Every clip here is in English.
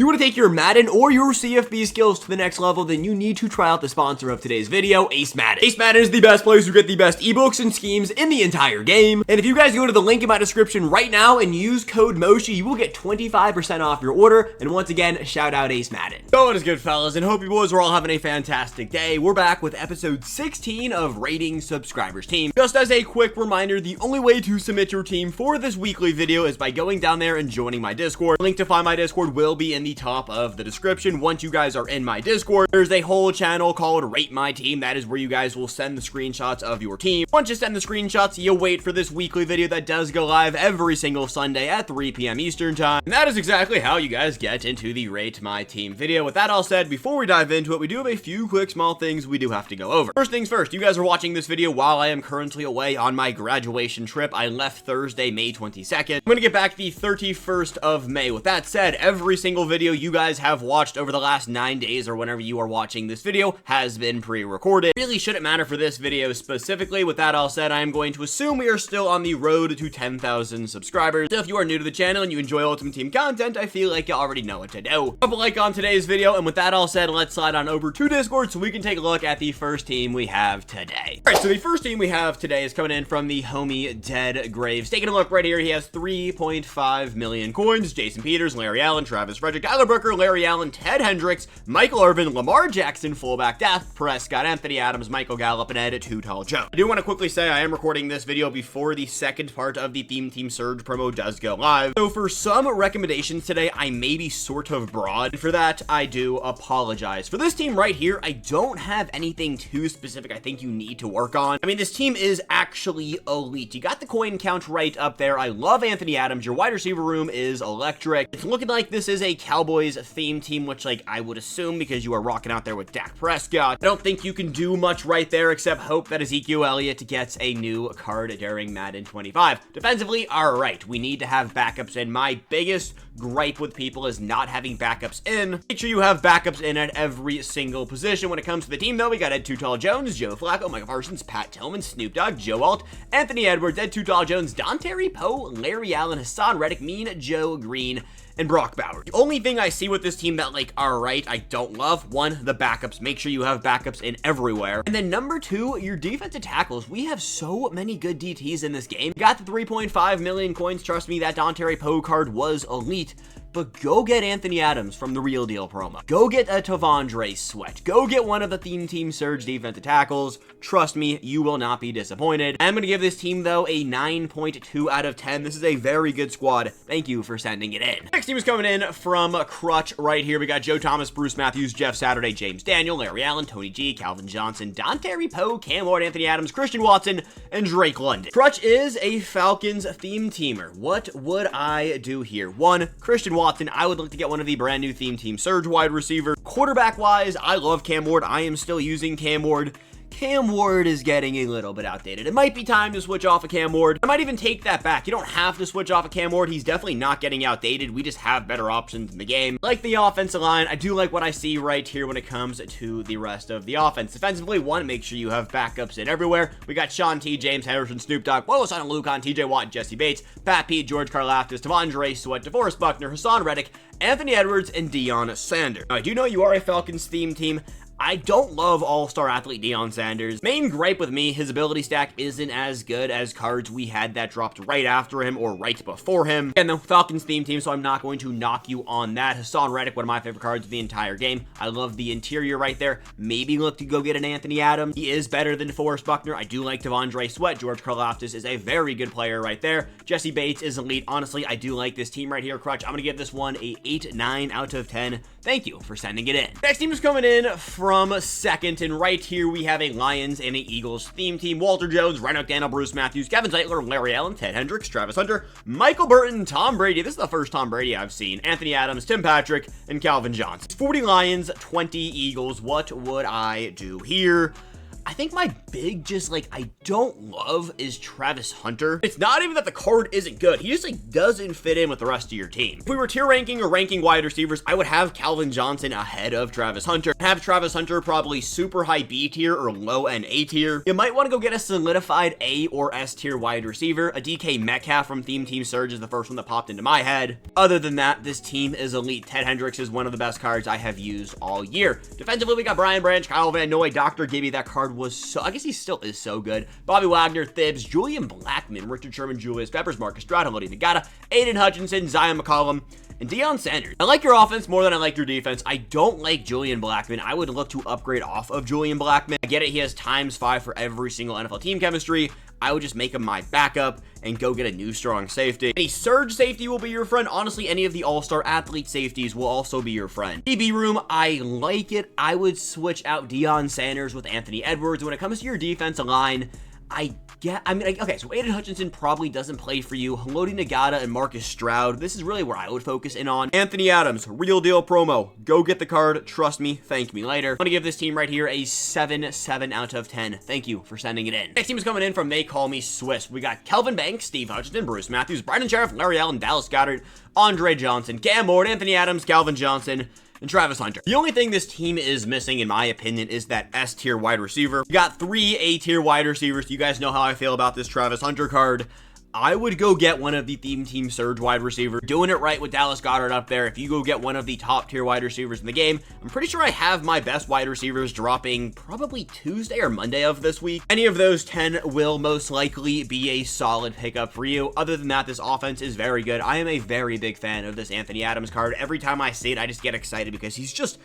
you want to take your Madden or your CFB skills to the next level, then you need to try out the sponsor of today's video, Ace Madden. Ace Madden is the best place to get the best ebooks and schemes in the entire game. And if you guys go to the link in my description right now and use code Moshi, you will get 25% off your order. And once again, shout out Ace Madden. So what is good, fellas, and hope you boys are all having a fantastic day. We're back with episode 16 of Rating Subscribers Team. Just as a quick reminder, the only way to submit your team for this weekly video is by going down there and joining my Discord. The link to find my Discord will be in the top of the description. Once you guys are in my Discord, there's a whole channel called Rate My Team. That is where you guys will send the screenshots of your team. Once you send the screenshots, you'll wait for this weekly video that does go live every single Sunday at 3 p.m. Eastern time. And that is exactly how you guys get into the Rate My Team video. With that all said, before we dive into it, we do have a few quick small things we do have to go over. First things first, you guys are watching this video while I am currently away on my graduation trip. I left Thursday, May 22nd. I'm gonna get back the 31st of May. With that said, every single video you guys have watched over the last 9 days or whenever you are watching this video has been pre-recorded. Really shouldn't matter for this video specifically. With that all said, I am going to assume we are still on the road to 10,000 subscribers. So if you are new to the channel and you enjoy Ultimate Team content, I feel like you already know what to do. Drop a like on today's video, and with that all said, let's slide on over to Discord so we can take a look at the first team we have today. Alright, so the first team we have today is coming in from the homie Dead Graves. Taking a look right here, he has 3.5 million coins. Jason Peters, Larry Allen, Travis Frederick, Kyler Booker, Larry Allen, Ted Hendricks, Michael Irvin, Lamar Jackson, fullback Dak Prescott, Anthony Adams, Michael Gallup, and Ed Too Tall Joe. I do want to quickly say I am recording this video before the second part of the Theme Team Surge promo does go live. So for some recommendations today, I may be sort of broad. For that, I do apologize. For this team right here, I don't have anything too specific I think you need to work on. I mean, this team is actually elite. You got the coin count right up there. I love Anthony Adams. Your wide receiver room is electric. It's looking like this is a Cowboys theme team, which like I would assume because you are rocking out there with Dak Prescott. I don't think you can do much right there except hope that Ezekiel Elliott gets a new card during Madden 25. Defensively, all right, we need to have backups in. My biggest gripe with people is not having backups in. Make sure you have backups in at every single position. When it comes to the team, though, we got Ed Too Tall Jones, Joe Flacco, Michael Parsons, Pat Tillman, Snoop Dogg, Joe Alt, Anthony Edwards, Ed Too Tall Jones, Dontari Poe, Larry Allen, Hassan Reddick, Mean Joe Green, and Brock Bowers. The only thing I see with this team that, like, alright, I don't love, one, the backups. Make sure you have backups in everywhere. And then number two, your defensive tackles. We have so many good DTs in this game. Got the 3.5 million coins. Trust me, that Dontari Poe card was elite. But go get Anthony Adams from the Real Deal promo. Go get a Tavondre Sweat. Go get one of the Theme Team Surge defensive tackles. Trust me, you will not be disappointed. I'm going to give this team, though, a 9.2 out of 10. This is a very good squad. Thank you for sending it in. Next team is coming in from Crutch right here. We got Joe Thomas, Bruce Matthews, Jeff Saturday, James Daniel, Larry Allen, Tony G, Calvin Johnson, Dontari Poe, Cam Ward, Anthony Adams, Christian Watson, and Drake London. Crutch is a Falcons theme teamer. What would I do here? One, Christian Watson, I would like to get one of the brand new Theme Team Surge wide receivers. Quarterback wise, I love Cam Ward. I am still using Cam Ward. Cam Ward is getting a little bit outdated. It might be time to switch off of Cam Ward. I might even take that back. You don't have to switch off of Cam Ward. He's definitely not getting outdated. We just have better options in the game. Like the offensive line, I do like what I see right here when it comes to the rest of the offense. Defensively, one, make sure you have backups in everywhere. We got Sean T, James Harrison, Snoop Dogg, Wilson Lucan, TJ Watt, Jesse Bates, Pat Pete, George Karlaftis, Tavondre Sweat, DeForest Buckner, Hassan Reddick, Anthony Edwards, and Deion Sanders. Now, I do know you are a Falcons theme team. I don't love all-star athlete Deion Sanders. Main gripe with me, his ability stack isn't as good as cards we had that dropped right after him or right before him. And the Falcons theme team, so I'm not going to knock you on that. Hassan Reddick, one of my favorite cards of the entire game. I love the interior right there. Maybe look to go get an Anthony Adams. He is better than DeForest Buckner. I do like Tavondre Sweat. George Karlaftis is a very good player right there. Jesse Bates is elite. Honestly, I do like this team right here, Crutch. I'm going to give this one a 8-9 out of 10. Thank you for sending it in. Next team is coming in from second, and right here we have a Lions and a Eagles theme team. Walter Jones, Ryan O'Donnell, Bruce Matthews, Kevin Zeitler, Larry Allen, Ted Hendricks, Travis Hunter, Michael Burton, Tom Brady. This is the first Tom Brady I've seen. Anthony Adams, Tim Patrick, and Calvin Johnson. 40 Lions, 20 Eagles. What would I do here? I think my big just like I don't love is Travis Hunter. It's not even that the card isn't good. He just like doesn't fit in with the rest of your team. If we were tier ranking or ranking wide receivers, I would have Calvin Johnson ahead of Travis Hunter. Have Travis Hunter probably super high B tier or low N A tier. You might want to go get a solidified A or S tier wide receiver. A DK Metcalf from Theme Team Surge is the first one that popped into my head. Other than that, this team is elite. Ted Hendricks is one of the best cards I have used all year. Defensively, we got Brian Branch, Kyle Van Noy, Dr. Gibby. That card was so, I guess he still is so good. Bobby Wagner, Thibs, Julian Blackmon, Richard Sherman, Julius Peppers, Marcus Stroud, Lodi Nagata, Aiden Hutchinson, Zion McCollum, and Deion Sanders. I like your offense more than I like your defense. I don't like Julian Blackmon. I would look to upgrade off of Julian Blackmon. I get it, he has ×5 for every single NFL team chemistry. I would just make him my backup and go get a new strong safety. Any surge safety will be your friend. Honestly, any of the all-star athlete safeties will also be your friend. DB room, I like it. I would switch out Deion Sanders with Anthony Edwards. When it comes to your defensive line, okay, so Aiden Hutchinson probably doesn't play for you. Lodi Nagata and Marcus Stroud, this is really where I would focus in on. Anthony Adams, real deal promo. Go get the card. Trust me. Thank me later. I'm going to give this team right here a 7 out of 10. Thank you for sending it in. Next team is coming in from They Call Me Swiss. We got Kelvin Banks, Steve Hutchinson, Bruce Matthews, Brandon Sheriff, Larry Allen, Dallas Goddard, Andre Johnson, Cam Ward, Anthony Adams, Calvin Johnson, and Travis Hunter. The only thing this team is missing, in my opinion, is that S tier wide receiver. We got 3 A tier wide receivers. You guys know how I feel about this Travis Hunter card. I would go get one of the Theme Team Surge wide receiver. Doing it right with Dallas Goddard up there. If you go get one of the top tier wide receivers in the game, I'm pretty sure I have my best wide receivers dropping probably Tuesday or Monday of this week. Any of those 10 will most likely be a solid pickup for you. Other than that, this offense is very good. I am a very big fan of this Anthony Adams card. Every time I see it, I just get excited because he's just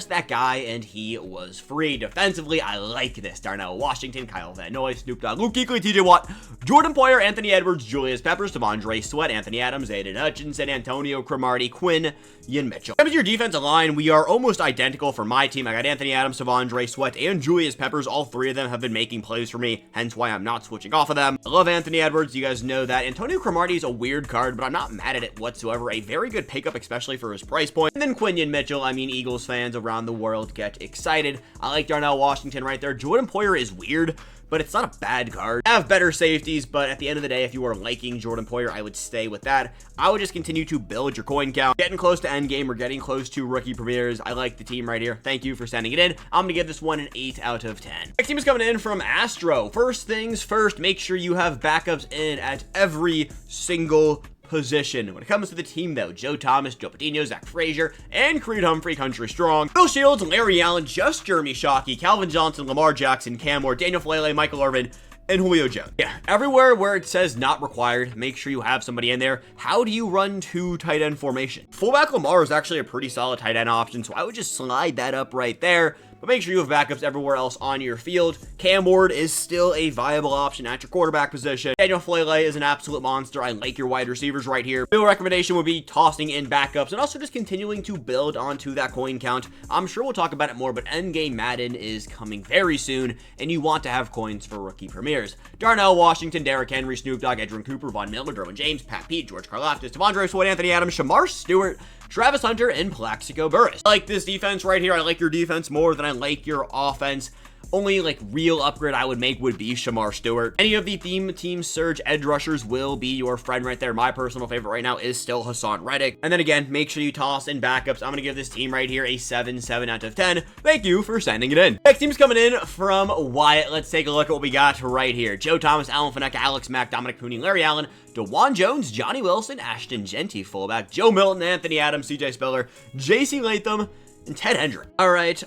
that guy, and he was free. Defensively, I like this. Darnell Washington, Kyle Van Noy, Snoop Dogg, Luke Kuechly, TJ Watt, Jordan Poyer, Anthony Edwards, Julius Peppers, Devondre Sweat, Anthony Adams, Aiden Hutchinson, Antonio Cromartie, Quinn, Ian Mitchell. Coming to your defensive line, we are almost identical for my team. I got Anthony Adams, Devondre Sweat, and Julius Peppers. All 3 of them have been making plays for me, hence why I'm not switching off of them. I love Anthony Edwards. You guys know that. Antonio Cromartie is a weird card, but I'm not mad at it whatsoever. A very good pickup, especially for his price point. And then Quinn Mitchell. I mean, Eagles fans around the world get excited. I like Darnell Washington right there. Jordan Poyer is weird, but it's not a bad card. I have better safeties, but at the end of the day, if you are liking Jordan Poyer, I would stay with that. I would just continue to build your coin count. Getting close to endgame or getting close to rookie premieres. I like the team right here. Thank you for sending it in. I'm gonna give this one an 8 out of 10. Next team is coming in from Astro. First things first, make sure you have backups in at every single position. When it comes to the team, though, Joe Thomas, Joe Patino, Zach Frazier, and Creed Humphrey, Country Strong, Bill Shields, Larry Allen, just Jeremy Shockey, Calvin Johnson, Lamar Jackson, Cam Ward, Daniel Falele, Michael Irvin, and Julio Jones. Yeah, everywhere where it says not required, make sure you have somebody in there. How do you run 2 tight end formation? Fullback Lamar is actually a pretty solid tight end option, so I would just slide that up right there. But make sure you have backups everywhere else on your field. Cam Ward is still a viable option at your quarterback position. Daniel Falele is an absolute monster. I like your wide receivers right here. Real recommendation would be tossing in backups and also just continuing to build onto that coin count. I'm sure we'll talk about it more, but endgame Madden is coming very soon, and you want to have coins for rookie premieres. Darnell Washington, Derrick Henry, Snoop Dogg, Edgerrin Cooper, Von Miller, Derwin James, Pat Pete, George Karlaftis, Devondre Sweat, Anthony Adams, Shamar Stewart, Travis Hunter, and Plaxico Burress. I like this defense right here. I like your defense more than I like your offense. Only like real upgrade I would make would be Shamar Stewart. Any of the Theme Team Surge edge rushers will be your friend right there. My personal favorite right now is still Hassan Reddick. And then again, make sure you toss in backups. I'm gonna give this team right here a 7 out of 10. Thank you for sending it in. Next team's coming in from Wyatt. Let's take a look at what we got right here. Joe Thomas, Alan Faneka, Alex Mack, Dominic Pooney, Larry Allen, DeJuan Jones, Johnny Wilson, Ashton Genty, fullback, Joe Milton, Anthony Adams, CJ Spiller, JC Latham, and Ted Hendrick. All right.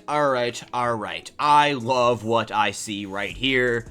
I love what I see right here.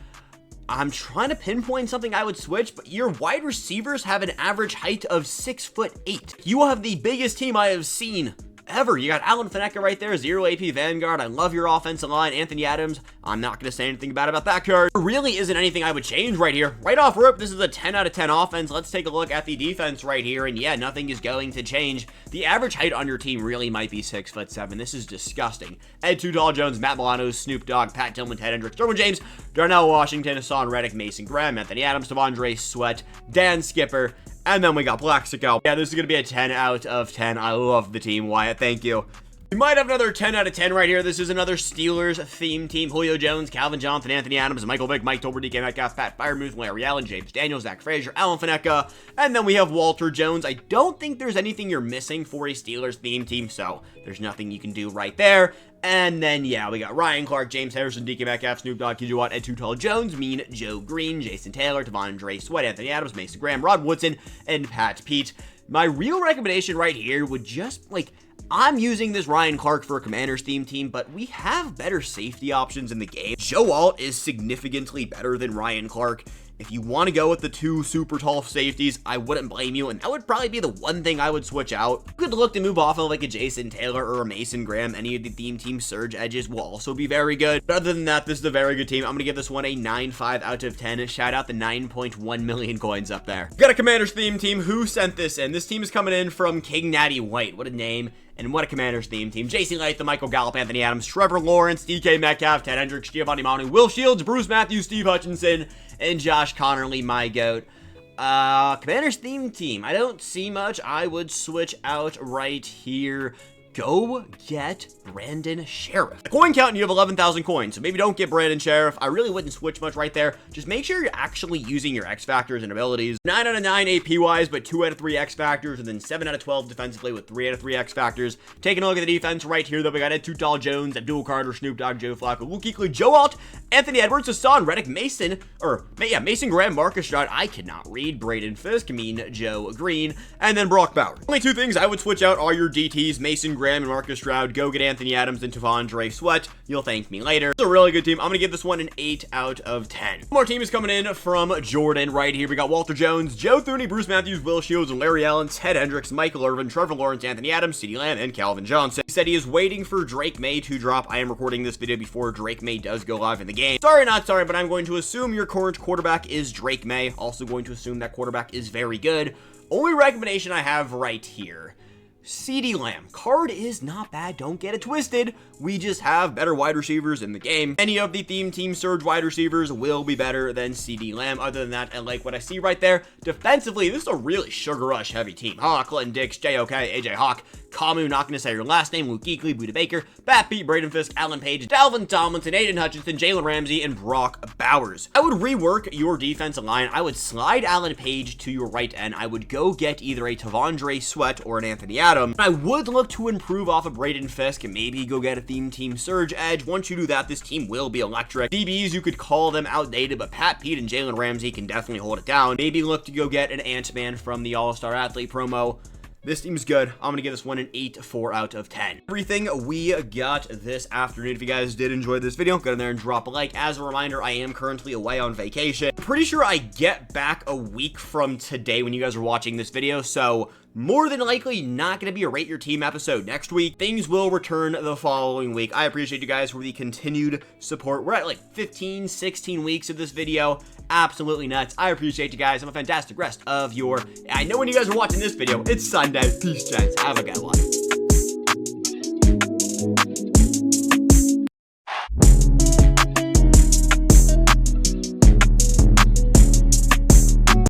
I'm trying to pinpoint something I would switch, but your wide receivers have an average height of 6'8". You have the biggest team I have seen ever. You got Alan Faneka right there, 0 AP Vanguard. I love your offensive line. Anthony Adams, I'm not going to say anything bad about that card. There really isn't anything I would change right here. Right off rip, this is a 10 out of 10 offense. Let's take a look at the defense right here, and yeah, nothing is going to change. The average height on your team really might be 6'7". This is disgusting. Ed Too Tall Jones, Matt Milano, Snoop Dogg, Pat Tillman, Ted Hendricks, Derwin James, Darnell Washington, Hassan Reddick, Mason Graham, Anthony Adams, Devondre Sweat, Dan Skipper, and then we got Plaxico. Yeah, this is going to be a 10 out of 10. I love the team, Wyatt. Thank you. We might have another 10 out of 10 right here. This is another Steelers theme team. Julio Jones, Calvin Johnson, Anthony Adams, Michael Vick, Mike Tolbert, DK Metcalf, Pat Freiermuth, Larry Allen, James Daniels, Zach Frazier, Alan Faneca, and then we have Walter Jones. I don't think there's anything you're missing for a Steelers theme team, so there's nothing you can do right there. And then, yeah, we got Ryan Clark, James Harrison, DK Metcalf, Snoop Dogg, KJ Watt, Ed Too Tall Jones, Mean Joe Green, Jason Taylor, Devondre Sweat, Anthony Adams, Mason Graham, Rod Woodson, and Pat Pete. My real recommendation right here would just, like, I'm using this Ryan Clark for a Commanders theme team, but we have better safety options in the game. Joe Alt is significantly better than Ryan Clark. If you want to go with the two super tall safeties, I wouldn't blame you, and that would probably be the one thing I would switch out. You could look to move off of like a Jason Taylor or a Mason Graham. Any of the theme team surge edges will also be very good. But other than that, this is a very good team. I'm going to give this one a 9.5 out of 10. Shout out the 9.1 million coins up there. We got a Commanders theme team. Who sent this in? This team is coming in from King Natty White. What a name. And what a Commanders theme team. JC Latham, Michael Gallup, Anthony Adams, Trevor Lawrence, DK Metcalf, Ted Hendricks, Giovanni Mounting, Will Shields, Bruce Matthews, Steve Hutchinson, and Josh Connerly, my goat. Commanders theme team. I don't see much. I would switch out right here. Go get Brandon Sheriff. The coin count, and you have 11,000 coins, so maybe don't get Brandon Sheriff. I really wouldn't switch much right there. Just make sure you're actually using your X factors and abilities. 9 out of 9 AP wise, but 2 out of 3 X factors, and then 7 out of 12 defensively with 3 out of 3 X factors. Taking a look at the defense right here, though, we got Ed Too Tall Jones, Abdul Carter, Snoop Dogg, Joe Flacco, Luke Kuechly, Joe Alt, Anthony Edwards, Hassan Reddick, Mason Graham, Marcus Stroud, I cannot read, Braden Fisk, Mean Joe Green, and then Brock Bowers. Only two things I would switch out are your DTs, Mason Graham and Marcus Stroud. Go get Anthony Adams and Devondre Sweat. You'll thank me later. It's a really good team. I'm going to give this one an 8 out of 10. One more team is coming in from Jordan right here. We got Walter Jones, Joe Thuney, Bruce Matthews, Will Shields, and Larry Allen, Ted Hendricks, Michael Irvin, Trevor Lawrence, Anthony Adams, CeeDee Lamb, and Calvin Johnson. He said he is waiting for Drake May to drop. I am recording this video before Drake May does go live in the game. Sorry, not sorry, but I'm going to assume your current quarterback is Drake May. Also going to assume that quarterback is very good. Only recommendation I have right here, CeeDee Lamb. Card is not bad, don't get it twisted. We just have better wide receivers in the game. Any of the theme team surge wide receivers will be better than CeeDee Lamb. Other than that, I like what I see right there. Defensively, this is a really Sugar Rush heavy team. Hawk, Clinton Dix, JOK, AJ Hawk, Kamu, not going to say your last name, Luke Kuechly, Buda Baker, Pat Pete, Braden Fisk, Alan Page, Dalvin Tomlinson, Aiden Hutchinson, Jalen Ramsey, and Brock Bowers. I would rework your defensive line. I would slide Alan Page to your right end. I would go get either a Devondre Sweat or an Anthony Adams. I would look to improve off of Braden Fisk and maybe go get a theme team surge edge. Once you do that, this team will be electric. DBs, you could call them outdated, but Pat Pete and Jalen Ramsey can definitely hold it down. Maybe look to go get an Ant-Man from the All-Star Athlete promo. This team's good. I'm going to give this one an 8.4 out of 10. Everything we got this afternoon. If you guys did enjoy this video, go in there and drop a like. As a reminder, I am currently away on vacation. I'm pretty sure I get back a week from today when you guys are watching this video, so more than likely not going to be a Rate Your Team episode next week. Things will return the following week. I appreciate you guys for the continued support. We're at like 15, 16 weeks of this video. Absolutely nuts. I appreciate you guys. Have a fantastic rest of your... I know when you guys are watching this video, it's Sunday. Peace, gents. Have a good one.